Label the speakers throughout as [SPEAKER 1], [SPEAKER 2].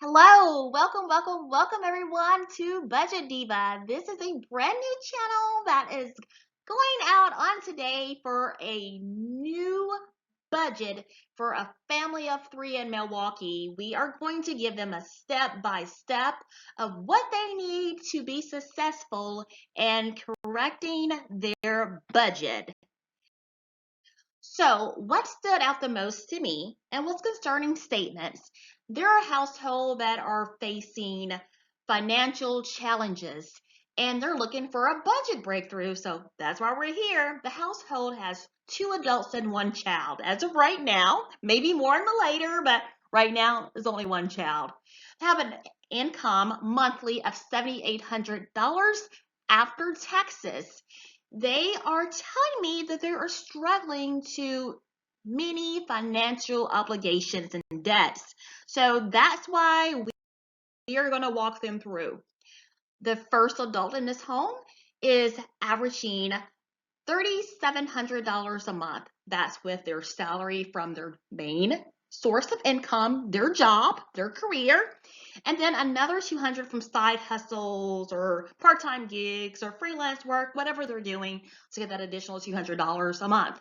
[SPEAKER 1] Hello, welcome everyone to Budget Diva. This is a brand new channel that is going out on today for a new budget for a family of three in Milwaukee. We are going to give them a step-by-step of what they need to be successful in correcting their budget. So, what stood out the most to me and was concerning statements? There are households that are facing financial challenges and they're looking for a budget breakthrough. So, that's why we're here. The household has two adults and one child. As of right now, maybe more in the later, but right now there's only one child. They have an income monthly of $7,800 after taxes. They are telling me that they are struggling to many financial obligations and debts. So that's why we are going to walk them through. The first adult in this home is averaging $3,700 a month. That's with their salary from their main source of income, their job, their career, and then another 200 from side hustles or part-time gigs or freelance work, whatever they're doing to get that additional $200 a month.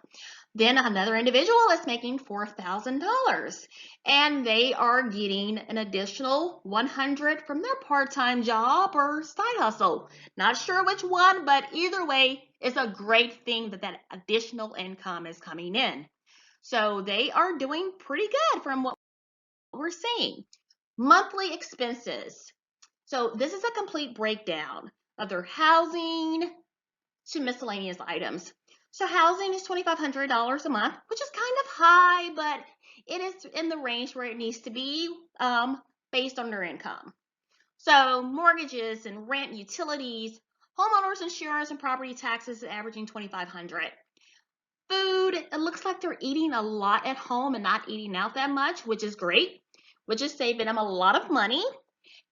[SPEAKER 1] Then another individual is making $4,000 and they are getting an additional 100 from their part-time job or side hustle. Not sure which one, but either way, it's a great thing that that additional income is coming in. So they are doing pretty good from what we're seeing. Monthly expenses. So this is a complete breakdown of their housing to miscellaneous items. So housing is $2,500 a month, which is kind of high, but it is in the range where it needs to be based on their income. So mortgages and rent, utilities, homeowners insurance and property taxes averaging $2,500. Food, it looks like they're eating a lot at home and not eating out that much, which is great, which is saving them a lot of money.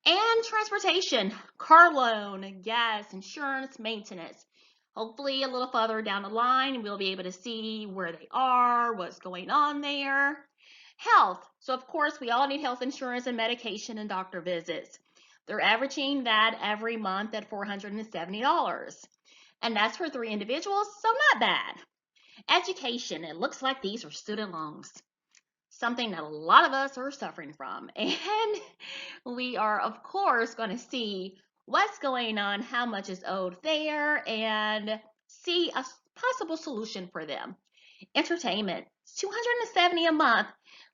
[SPEAKER 1] And transportation, car loan, gas, insurance, maintenance. Hopefully a little further down the line, we'll be able to see where they are, what's going on there. Health. So of course, we all need health insurance and medication and doctor visits. They're averaging that every month at $470. And that's for three individuals, so not bad. Education. It looks like these are student loans, something that a lot of us are suffering from. And we are, of course, going to see what's going on, how much is owed there, and see a possible solution for them. Entertainment, $270 a month.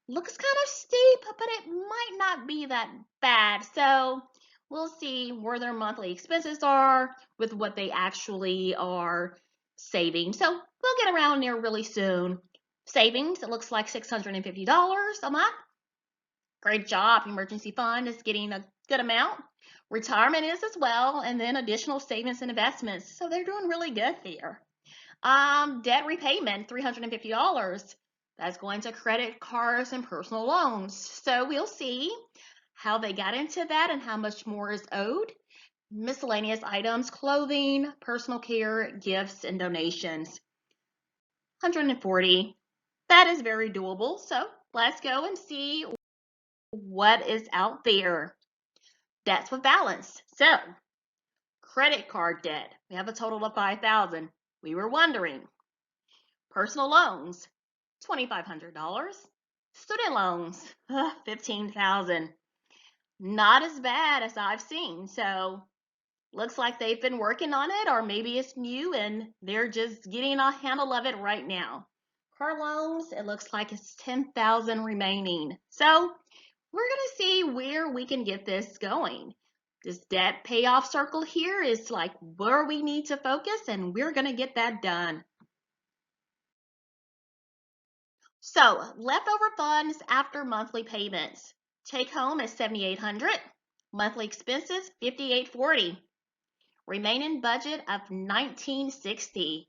[SPEAKER 1] Looks kind of steep, but it might not be that bad. So we'll see where their monthly expenses are with what they actually are saving. So we'll get around there really soon. Savings, it looks like $650 a month. Great job. Emergency fund is getting a good amount. Retirement is as well, and then additional savings and investments. So they're doing really good there. Debt repayment, $350. That's going to credit cards and personal loans. So we'll see how they got into that and how much more is owed. Miscellaneous items, clothing, personal care, gifts, and donations. $140. That is very doable. So let's go and see what is out there. Debts with balance. So credit card debt, we have a total of $5,000. We were wondering. Personal loans, $2,500. Student loans, $15,000. Not as bad as I've seen. So looks like they've been working on it, or maybe it's new and they're just getting a handle of it right now. Car loans, it looks like it's $10,000 remaining. So we're going to see where we can get this going. This debt payoff circle here is like where we need to focus, and we're going to get that done. So leftover funds after monthly payments. Take home is $7,800. Monthly expenses, $5,840. Remaining budget of $1,960.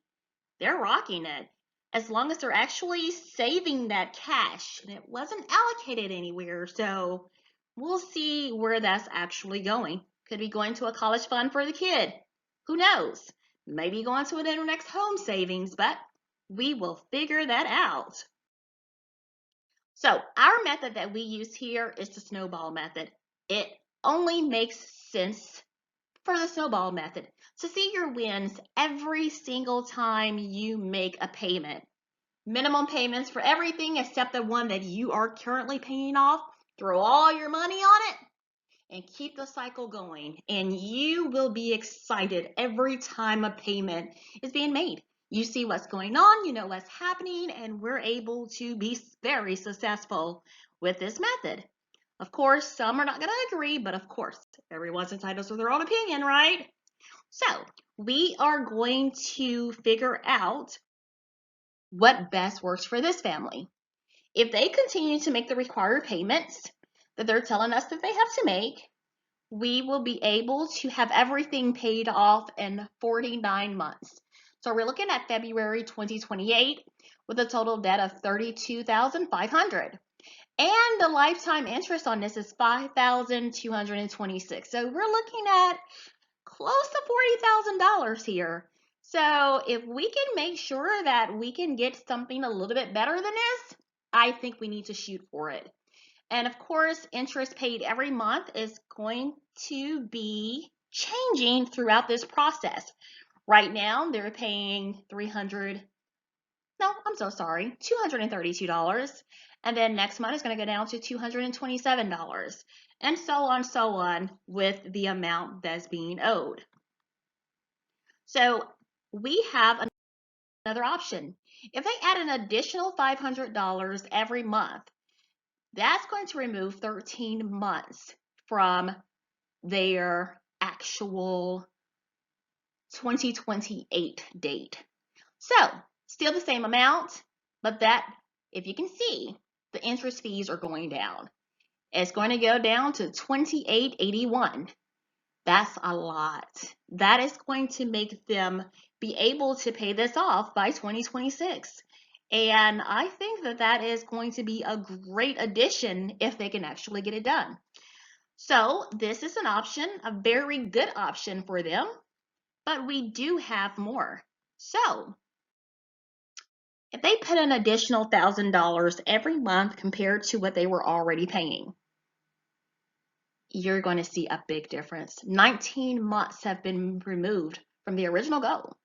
[SPEAKER 1] They're rocking it. As long as they're actually saving that cash, and it wasn't allocated anywhere, so we'll see where that's actually going. Could be going to a college fund for the kid. Who knows? Maybe going to their next home savings, but we will figure that out. So our method that we use here is the snowball method. It only makes sense for the snowball method to see your wins every single time you make a payment. Minimum payments for everything except the one that you are currently paying off. Throw all your money on it and keep the cycle going, and you will be excited every time a payment is being made. You see what's going on, you know what's happening, and we're able to be very successful with this method. Of course, some are not going to agree, but of course, everyone's entitled to their own opinion, right? So we are going to figure out what best works for this family. If they continue to make the required payments that they're telling us that they have to make, we will be able to have everything paid off in 49 months. So we're looking at February 2028 with a total debt of $32,500. And the lifetime interest on this is $5,226. So we're looking at close to $40,000 here. So if we can make sure that we can get something a little bit better than this, I think we need to shoot for it. And of course, interest paid every month is going to be changing throughout this process. Right now, they're paying $232. And then next month is going to go down to $227. And so on with the amount that's being owed. So we have another option. If they add an additional $500 every month, that's going to remove 13 months from their actual 2028 date. So still the same amount, but that, if you can see, the interest fees are going down. It's going to go down to $28.81. That's a lot. That is going to make them be able to pay this off by 2026. And I think that that is going to be a great addition if they can actually get it done. So this is an option, a very good option for them, but we do have more. So if they put an additional $1,000 every month compared to what they were already paying, you're going to see a big difference. 19 months have been removed from the original goal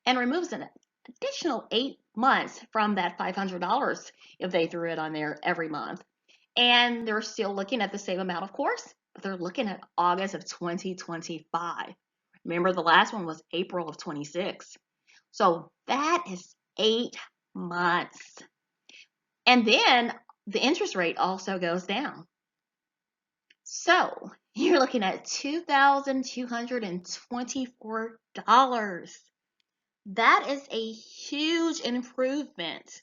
[SPEAKER 1] and removes an additional 8 months from that $500 if they threw it on there every month. And they're still looking at the same amount, of course, but they're looking at August of 2025. Remember, the last one was April of 26. So that is 8 months. And then the interest rate also goes down. So you're looking at $2,224. That is a huge improvement.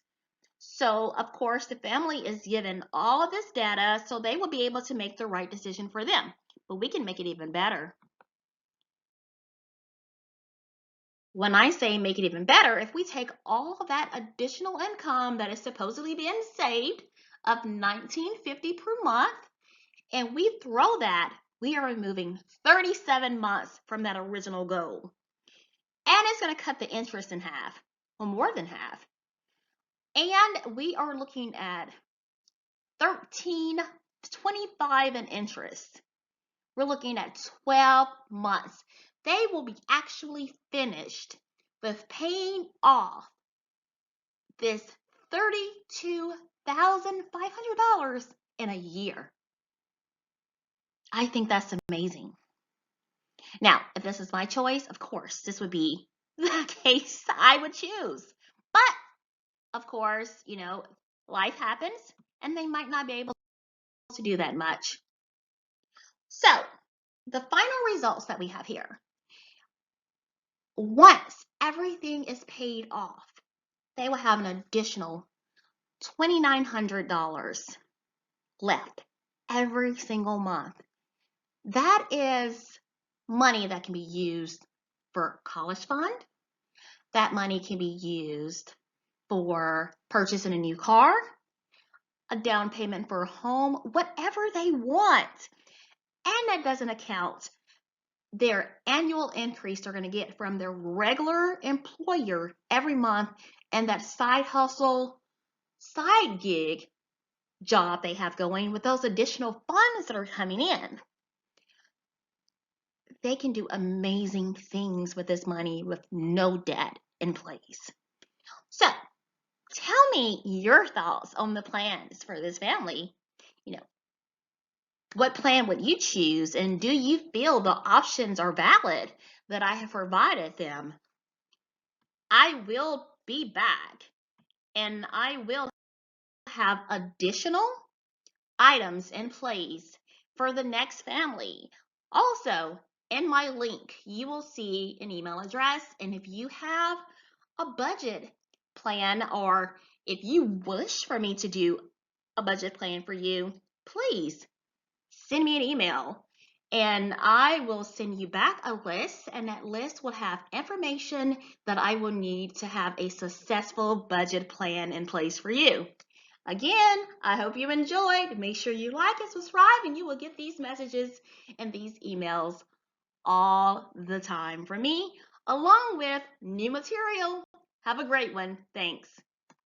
[SPEAKER 1] So, of course, the family is given all of this data so they will be able to make the right decision for them. But we can make it even better. When I say make it even better, if we take all of that additional income that is supposedly being saved of $19.50 per month, and we throw that, we are removing 37 months from that original goal. And it's going to cut the interest in half, or more than half. And we are looking at $13.25 in interest. We're looking at 12 months. They will be actually finished with paying off this $32,500 in a year. I think that's amazing. Now, if this is my choice, of course, this would be the case I would choose. But, of course, you know, life happens and they might not be able to do that much. So, the final results that we have here. Once everything is paid off, they will have an additional $2,900 left every single month. That is money that can be used for college fund. That money can be used for purchasing a new car, a down payment for a home, whatever they want. And that doesn't account their annual increase they're going to get from their regular employer every month and that side hustle, side gig job they have going, with those additional funds that are coming in, they can do amazing things with this money with no debt in place. So, tell me your thoughts on the plans for this family. You know, what plan would you choose, and do you feel the options are valid that I have provided them? I will be back, and I will have additional items in place for the next family. Also, in my link, you will see an email address, and if you have a budget plan, or if you wish for me to do a budget plan for you, please send me an email and I will send you back a list, and that list will have information that I will need to have a successful budget plan in place for you. Again, I hope you enjoyed. Make sure you like and subscribe, and you will get these messages and these emails all the time from me, along with new material. Have a great one. Thanks.